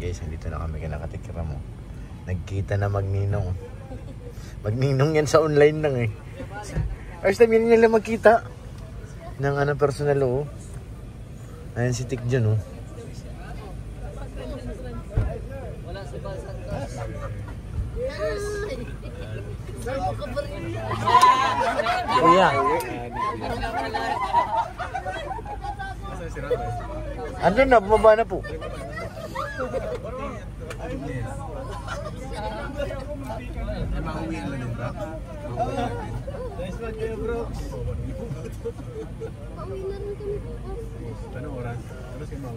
guys, nandito na kami kinakatikira mo. Nagkita na magninong. Magninong yan sa online lang eh. First time yun nila magkita. Ng ano personal oh. Ayan si Tik dyan oh. Kuya. Ano na, bumaba na po.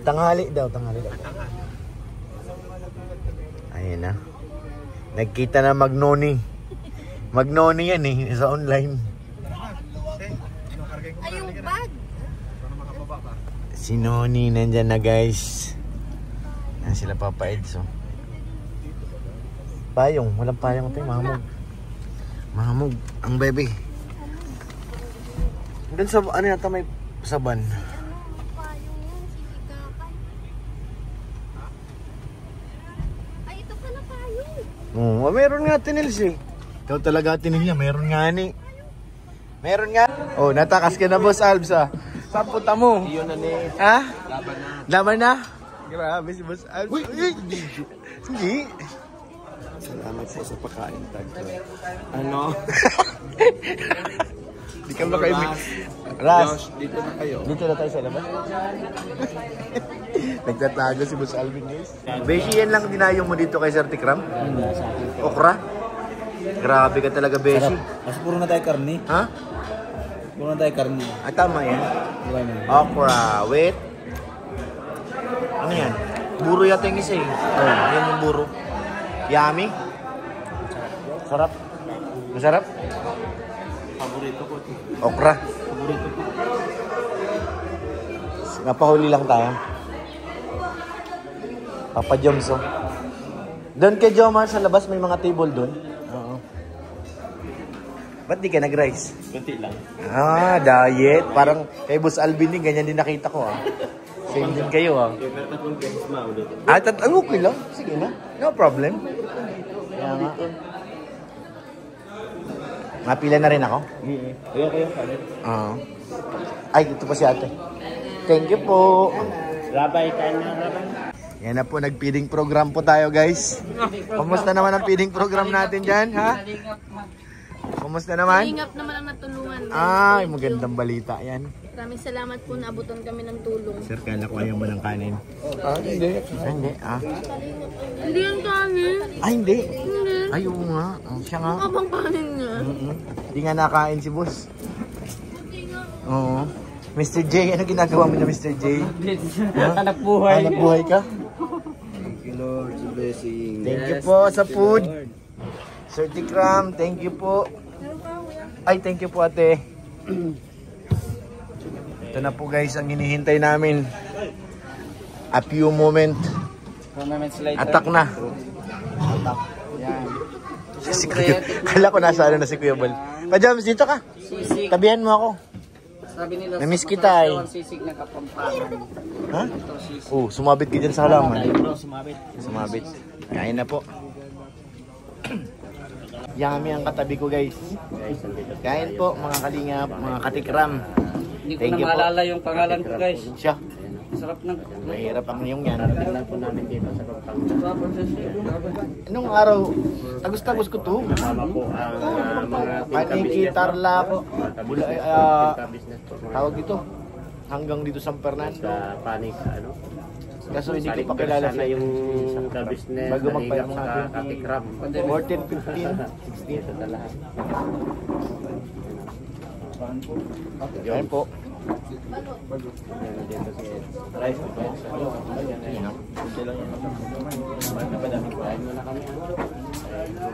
Tanghali daw, tanghali daw. Ayun na. Nagkita na Magnoni. Magnoni yan eh, sa online. Ay, yung bag. Si Noni nandyan na guys. Yan sila Papa Eds oh. Payong, walang payong ito, mahamog. Mahamog, ang bebe. Doon sa, ano yata may saban. Ay, ito pala payong. Oo, meron nga tinils eh. Ikaw talaga tinil niya, meron nga ni. Meron nga. Oh, natakas ka na boss Albs ah. Saan punta mo? Iyon na ni. Ha? Laban na. Laban na? Grabe si boss Albs. Uy, hindi. Salamat po sa pagkain tag. Ano? Di ka ba kayo? Ras, dito na kayo. Dito na tayo sa labas. Nagtatago si Boss Alvin guys. Beshi, yan lang dinayong mo dito kay Sir Tikram? Okra? Grabe ka talaga, Beshi. Kasi puro na tayo karni. Ha? Puro na tayo karni. Ah, tama yan. Okra, wait. Ano yan? Buro yata yung isa eh. Oh, yan yung buro. Yummy? Sarap? Masarap? Paborito ko ito. Okra? Paborito ko. Napahuli lang tayo. Papa Joms oh. Doon kay Jomar sa labas may mga table doon. Oo. Ba't di ka nag-rice? Kunti lang. Ah, diet. Parang kay Boss Alvin din, ganyan din nakita ko ah. Same din kayo ah. Ah, okay lang. Sige na. No problem. Kaya nga. Mapila na rin ako? Kayo. Ay, ito pa si ate. Thank you po. Rabay tayo na, rabay. Yan na po, nag-feeding program po tayo guys. Kumusta naman ang feeding program natin dyan, ha? Kumusta naman? Kalingap naman ang natulungan. Ay, magandang balita yan. Maraming salamat po na abutan kami ng tulong. Sir, kala ko ayaw mo ng kanin. Hindi. Hindi, Hindi yung kanin. Hindi. Hindi. Ay, oo nga. Siya nga. Abang kanin nga. Hindi nga nakain si boss. Oo. Mr. J, ano ginagawa mo na Mr. J? Anak buhay. Anak buhay ka? Thank you Lord, sa blessing. Thank you po sa food. Sir Tikram, thank you po. Ay, thank you po ate. Ito na po guys ang hinihintay namin. A few moment. Attack na. Yan. Si Kuya. Kala ko nasa ano na si Kuya Bal. Pajams, dito ka. Tabihan mo ako. Sabi nila Namiss kita eh. sisig na kapampangan. Ha? Oh, sumabit ka dyan sa halaman. Bro, sumabit. Sumabit. Kain na po. Yummy ang katabi ko guys. Kain po mga kalingap, mga katikram. Hindi ko Thank na you po. maalala yung pangalan ko guys. Siya. Sarap ng... Mahirap ang yung yan. Tingnan po namin dito sa Kapampangan. Anong araw? Tagos-tagos ko to. Kasama po ang mga Paniki, Tarlac, tawag dito. Hanggang dito San Fernando. sa panik, ano? Kaso hindi ko pa kilala sana yung ka-business, bago magpayang mga katikram. 14, 15, 16. Ito na lahat. Yan po. Dito si Rice. Ayan o. Kain mo na kami.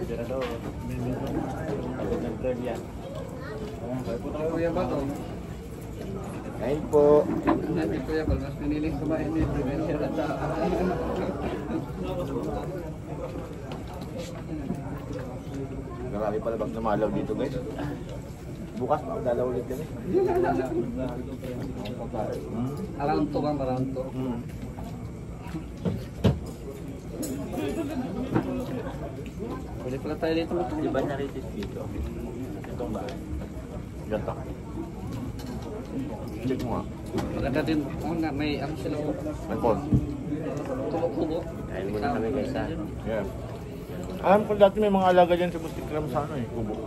Tirador. Pagod ng third yan. Kuya Batong. Kain po. Natin Kuya Bal, mas piniling kumain dito. Marami pala bang namalaw dito guys. Bukas magdalaw ulit kami. Around 2 bang, around 2. Pwede pala tayo dito. Di ba naritis dito? Itong ba? Ganto. Check mo nga. Maganda din. May ano sila. May phone. Kubo-kubo. Kain muna kami guys ha. Yeah. Alam ko dati may mga alaga dyan sa Bustikram sa ano eh, kubo.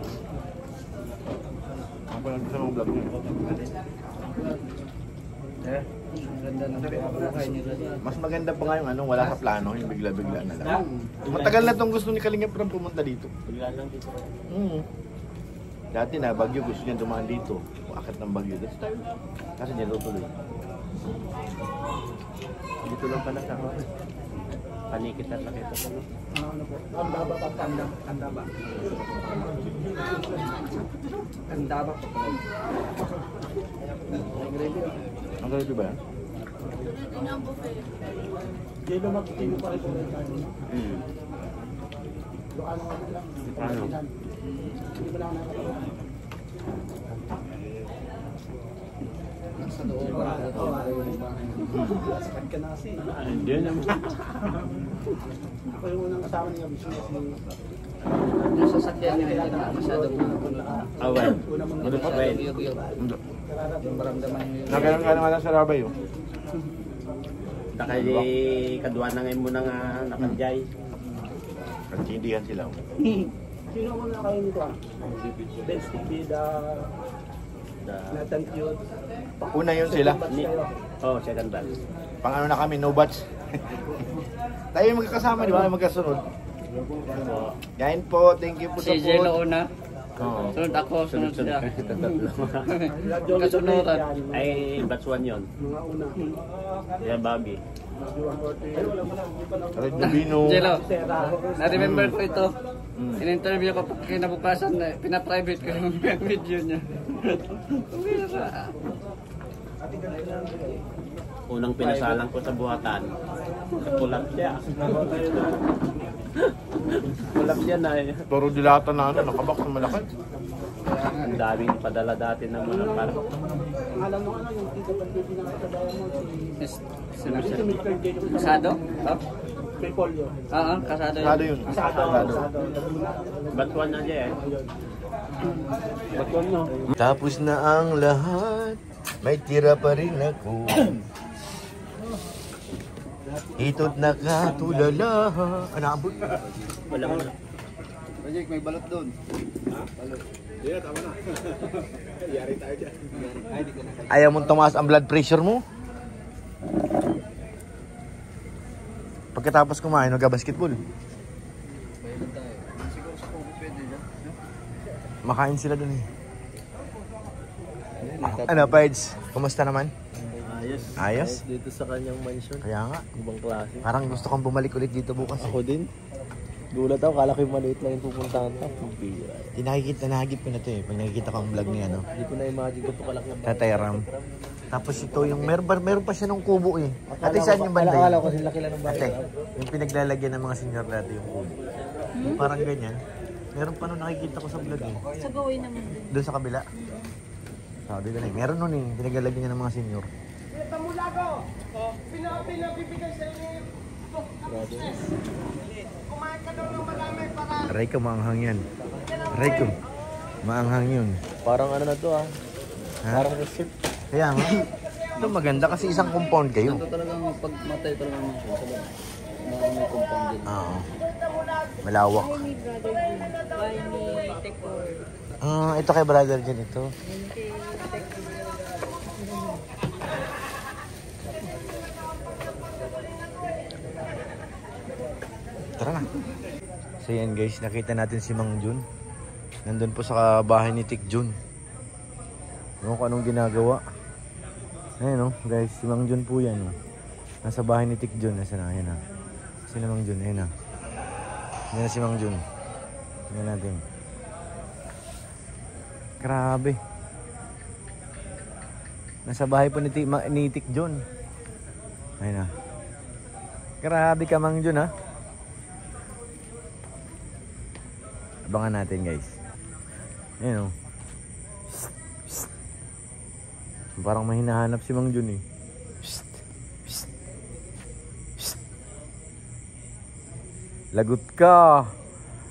Ako lang sa mga vlog niya. Eh, ganda ng buhay nila. Mas maganda pa nga yung ano, wala sa plano, yung bigla-bigla na lang. Matagal na tong gusto ni Kalingap Ram pumunta dito. Bigla lang dito. Dati na, Bagyo gusto niya dumaan dito. Akit ng Bagyo. Kasi niya tuloy. Dito lang pala sa ako. Panikit na sakit ako. Ano po? Kandaba pa, kandaba. Kandaba pa pala. Ang gravy ba yan? Yun ang buffet. Ano? Sakit ka na kasi. Hindi naman. Ako yung unang kasama niya. Yung sasakyan niya, hindi na masyado puno. Awan. Una mong Ano pa ba yun? yug-yug. Yung maramdaman niyo. Nagano'n nga naman sa Rabay oh. Nakali kadwa na ngayon mo na nga nakajay. Nagtindihan sila oh. Sino mo na kayo nito? Ben Stipida, Nathan Cute. Una yun sila. Oh, second batch. Pang ano na kami, no batch. Tayo yung magkakasama, di ba? Magkasunod. Kain po, thank you po sa Si Jello food. una. Oo. Sunod ako, sunod Sunod-sunod siya. kayo tatlo. Kasunuran. Ay, batch 1 yun. Mga una. Yan, Bobby. Red Rubino. Jello, na-remember ko ito. In-interview ko kinabukasan, pina-private ko yung video niya. Unang pinasalan ko sa buhatan. Kulap siya. Kulap siya na eh. Toro dilata na ano, nakabak na malaki. Ang daming padala dati ng mga parang. Alam mo ano yung tito pag pinakasadayan mo si Kasado? Pepolyo. Oo, kasado yun. Kasado yun. Kasado. Batch 1 na siya eh. Batch 1 no? Tapos na ang lahat, may tira pa rin ako. Ito't nakatulala. Anabot. Wala mo. Project, may balot doon. Ayaw mong tumaas ang blood pressure mo? Pagkatapos kumain, nag-basketball. Makain sila dun eh. Ano, Pides? Kumusta naman? Ayos. Ayos? Dito sa kanyang mansion. Kaya nga. Ibang klase. Parang gusto kong bumalik ulit dito bukas. Ako din. Gulat ako, kala ko yung maliit lang yung pupuntahan ko. Nahagip ko na to eh. Pag nakikita ko ang vlog niya, no? Hindi ko na-imagine ko kalaki na. Tatay Ram. Tapos ito yung, meron pa siya nung kubo eh. Ate, saan yung banda Akala yun? ko kasi laki lang ng bahay. Ate, yung pinaglalagyan ng mga senior dati yung kubo. Yung parang ganyan. Meron pa nung nakikita ko sa vlog eh. Sa gawin naman din. Doon sa kabila. Sabi ko na eh. Meron nun eh. Pinaglalagyan niya ng mga senior. Aray ko, maanghang yan. Aray ko, maanghang yun. Parang ano na to ah. Ha? Parang resort. Kaya nga. Ito maganda kasi isang compound kayo. Ito talagang pag matay talaga ng siya. May compound din. Oo. Malawak. Bahay ni Brother Jun. Bahay ni Tekor. Ito kay brother dyan ito. Yun kay Tekor. Tara na. So yan guys, nakita natin si Mang Jun. Nandun po sa bahay ni Tik Jun. Ano kung anong ginagawa. Ayun oh, guys, si Mang Jun po yan. Oh. Nasa bahay ni Tik Jun. Nasa na, ayan na. Sino Mang Jun? Ayan na. Ayan na si Mang Jun. Tingnan natin. Grabe. Nasa bahay po ni Tik Jun. Ayan na. Grabe ka Mang Jun ha. Abangan natin guys. Ayan o. Parang may hinahanap si Mang Jun eh. Lagot ka.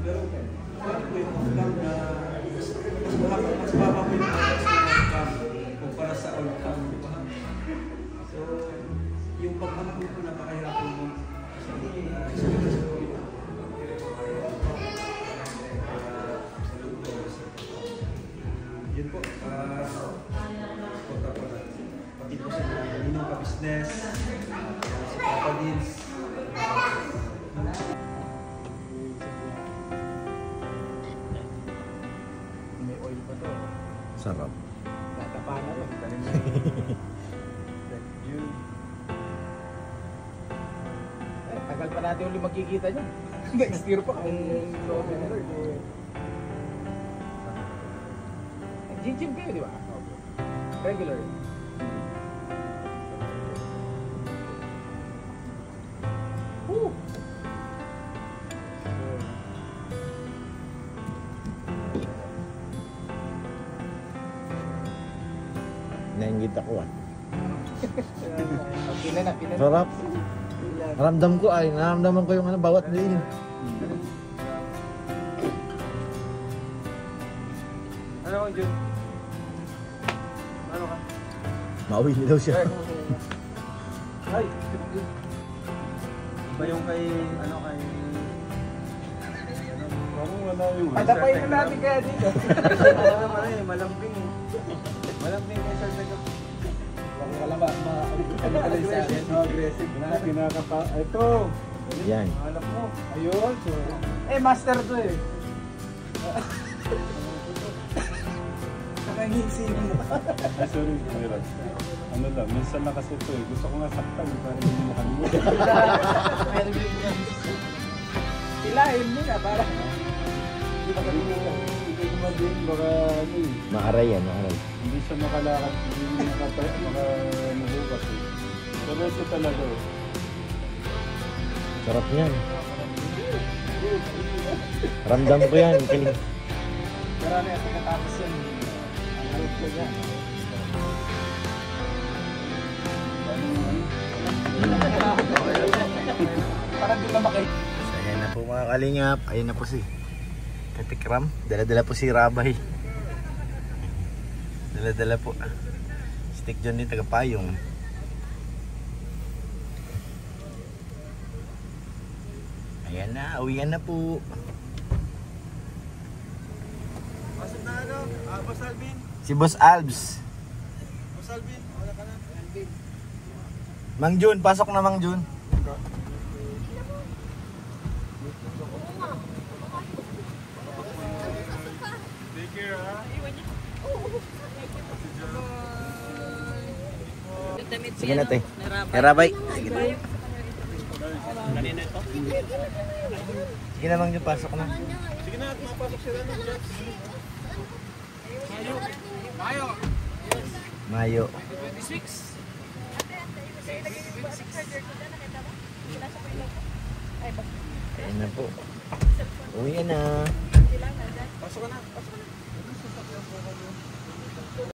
Pero paano po yung off-cam na mas baba po yung oras ng off-cam kumpara sa on-cam, di ba? So, yung pag-anak mo po napakahirap po yun po, punta po natin. Pati po sa mga kaninong ka-business, si Papa Dins. May oil pa to. Sarap. Tatapa na to. Yun. Tagal pa natin ulit magkikita niya. Next year pa kung November. Gym kayo, di ba? Regular. Woo! Nainggit ako ah. Pina na. Sarap. Naramdaman ko yung ano, bawat din. Ano ang Jun? Ano ka? Mauwi niya daw siya. Ay! Iba yung kay, ano kay... Parang wala yung... Patapayin na natin kaya dito. Ano naman eh, malambing eh. Malambing kay Sir Tego. Wala ba? Aggressive na. Kinakapa... Ito! Yan. Alam mo. Ayun. So, master to eh. Nakangisi mo. Ay, sorry. Relax. Ano lang, minsan na kasi ito eh. Gusto ko nga saktan para hindi makalimutan. Pilahin mo na para hindi makalimutan. Hindi ko maging baka ano eh. Maaray yan, maaray. Hindi siya makalakad, hindi makanubukas eh. Pero ito talaga eh. Sarap niyan. Ramdam ko yan. Marami at pagkatapos yan. Ang load ko yan. Parang di na makay. So, ayan na po mga kalingap. Ayan na po si Katikram. Dala-dala po si Rabay. Dala-dala po. Stick John din tagapayong. Ayan na, uwian na po. Pasok na ano? Boss Alvin? Si Boss Albs. Boss Alvin, wala ka na? Alvin. Mang Jun, pasok na Mang Jun. Take care ha. Sige na, te. Rabay. Sige na. Sige na, Mang Jun, pasok na. Sige na, mapasok sila ng Jets. Mayo. Ayan na po. Uwi na. Pasok ka na, pasok ka na.